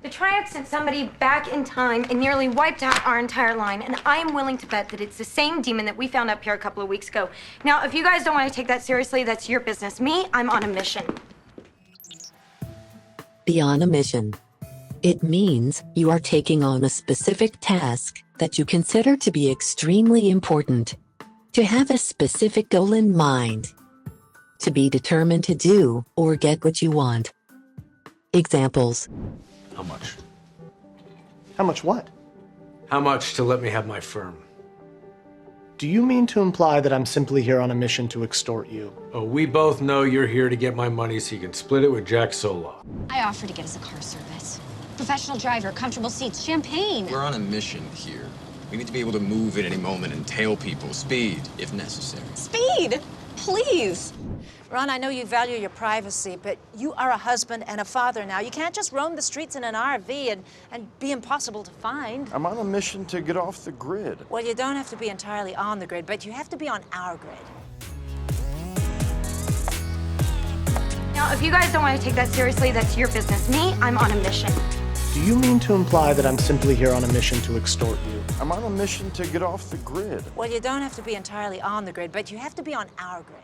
The triad sent somebody back in time and nearly wiped out our entire line, and I am willing to bet that it's the same demon that we found up here a couple of weeks ago. Now, if you guys don't want to take that seriously, that's your business. Me, I'm on a mission. Be on a mission. It means you are taking on a specific task that you consider to be extremely important. To have a specific goal in mind. To be determined to do or get what you want. Examples. How much? How much what? How much to let me have my firm? Do you mean to imply that I'm simply here on a mission to extort you? Oh, we both know you're here to get my money so you can split it with Jack Solo. I offered to get us a car service. Professional driver, comfortable seats, champagne. We're on a mission here. We need to be able to move at any moment and tail people. Speed, if necessary. Speed! Please! Ron, I know you value your privacy, but you are a husband and a father now. You can't just roam the streets in an RV and be impossible to find. I'm on a mission to get off the grid. Well, you don't have to be entirely on the grid, but you have to be on our grid. Now, if you guys don't want to take that seriously, that's your business. Me, I'm on a mission. Do you mean to imply that I'm simply here on a mission to extort you? I'm on a mission to get off the grid. Well, you don't have to be entirely on the grid, but you have to be on our grid.